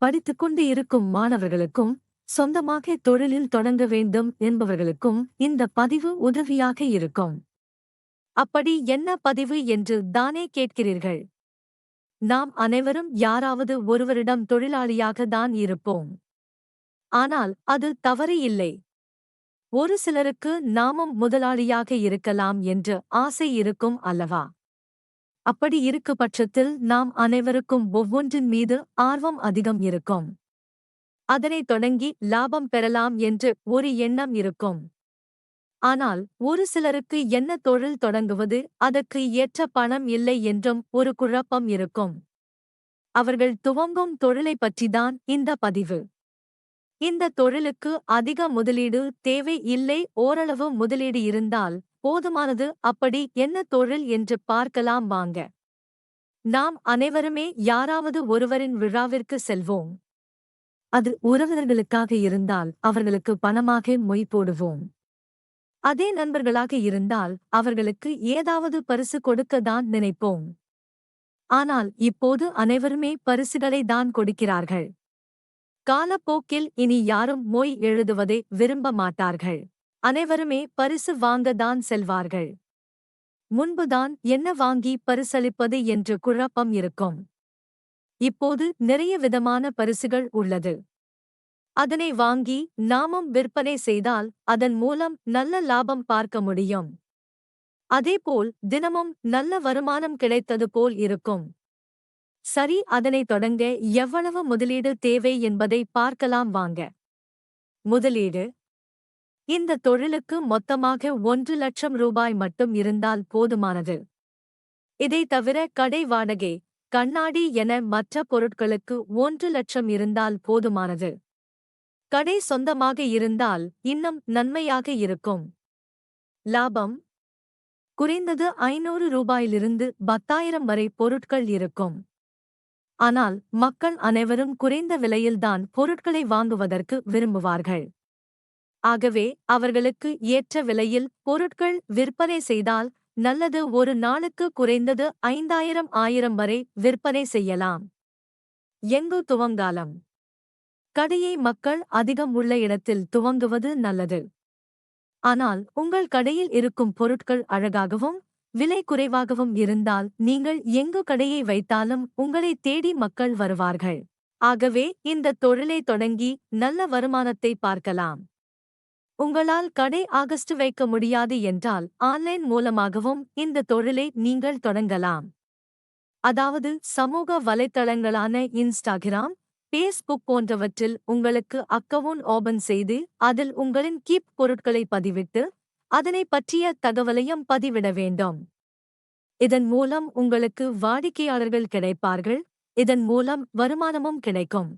படித்துக்கொண்டு இருக்கும் மாணவர்களுக்கும், சொந்தமாக தொழிலில் தொடங்க வேண்டும் என்பவர்களுக்கும் இந்த பதிவு உதவியாக இருக்கும். அப்படி என்ன பதிவு என்று தானே கேட்கிறீர்கள்? நாம் அனைவரும் யாராவது ஒருவரிடம் தொழிலாளியாக தான் இருப்போம். ஆனால் அது தவறு இல்லை. ஒரு சிலருக்கு நாமும் முதலாளியாக இருக்கலாம் என்று ஆசை இருக்கும் அல்லவா? அப்படி இருக்கு பட்சத்தில் நாம் அனைவருக்கும் ஒவ்வொன்றின் மீது ஆர்வம் அதிகம் இருக்கும். அதனை தொடங்கி லாபம் பெறலாம் என்று ஒரு எண்ணம் இருக்கும். ஆனால் ஒரு சிலருக்கு என்ன தொழில் தொடங்குவது, அதற்கு ஏற்ற பணம் இல்லை என்றும் ஒரு குழப்பம் இருக்கும். அவர்கள் துவங்கும் தொழிலைப் பற்றிதான் இந்த பதிவு. இந்த தொழிலுக்கு அதிக முதலீடு தேவை இல்லை, ஓரளவு முதலீடு இருந்தால் போதுமானது. அப்படி என்ன தொழில் என்று பார்க்கலாம் வாங்க. நாம் அனைவருமே யாராவது ஒருவரின் விழாவிற்கு செல்வோம். அது உறவினர்களுக்காக இருந்தால் அவர்களுக்கு பணமாக மொய் போடுவோம். அதே நண்பர்களாக இருந்தால் அவர்களுக்கு ஏதாவது பரிசு கொடுக்கத்தான் நினைப்போம். ஆனால் இப்போது அனைவருமே பரிசுகளை தான் கொடுக்கிறார்கள். காலப்போக்கில் இனி யாரும் மொய் எழுதுவதை விரும்ப மாட்டார்கள். அனைவருமே பரிசு வாங்கத்தான் செல்வார்கள். முன்புதான் என்ன வாங்கி பரிசளிப்பது என்று குழப்பம் இருக்கும். இப்போது நிறைய விதமான பரிசுகள் உள்ளது. அதனை வாங்கி நாமும் விற்பனை செய்தால் அதன் மூலம் நல்ல லாபம் பார்க்க முடியும். அதேபோல் தினமும் நல்ல வருமானம் கிடைத்தது போல் இருக்கும். சரி, அதனை தொடங்க எவ்வளவு முதலீடு தேவை என்பதை பார்க்கலாம் வாங்க. முதலீடு. இந்த தொழிலுக்கு மொத்தமாக 1 லட்சம் ரூபாய் மட்டும் இருந்தால் போதுமானது. இதை தவிர கடை வாடகை, கண்ணாடி என மற்ற பொருட்களுக்கு 1 லட்சம் இருந்தால் போதுமானது. கடை சொந்தமாக இருந்தால் இன்னும் நன்மையாக இருக்கும். லாபம். குறைந்தது 500 ரூபாயிலிருந்து 10,000 வரை பொருட்கள் இருக்கும். ஆனால் மக்கள் அனைவரும் குறைந்த விலையில்தான் பொருட்களை வாங்குவதற்கு விரும்புவார்கள். ஆகவே அவர்களுக்கு ஏற்ற விலையில் பொருட்கள் விற்பனை செய்தால் நல்லது. ஒரு நாளுக்கு குறைந்தது 5,000 1000 வரை விற்பனை செய்யலாம். எங்கு துவங்காலம்? கடையை மக்கள் அதிகம் உள்ள இடத்தில் துவங்குவது நல்லது. ஆனால் உங்கள் கடையில் இருக்கும் பொருட்கள் அழகாகவும் விலை குறைவாகவும் இருந்தால் நீங்கள் எங்கு கடையை வைத்தாலும் உங்களை தேடி மக்கள் வருவார்கள். ஆகவே இந்த தொழிலை தொடங்கி நல்ல வருமானத்தை பார்க்கலாம். உங்களால் கடை ஆகஸ்ட் வைக்க முடியாது என்றால் ஆன்லைன் மூலமாகவும் இந்த தொழிலை நீங்கள் தொடங்கலாம். அதாவது சமூக வலைத்தளங்களான இன்ஸ்டாகிராம், பேஸ்புக் போன்றவற்றில் உங்களுக்கு அக்கவுண்ட் ஓபன் செய்து அதில் உங்களின் கீப் பொருட்களை பதிவிட்டு அதனை பற்றிய தகவலையும் பதிவிட வேண்டும். இதன் மூலம் உங்களுக்கு வாடிக்கையாளர்கள் கிடைப்பார்கள். இதன் மூலம் வருமானமும் கிடைக்கும்.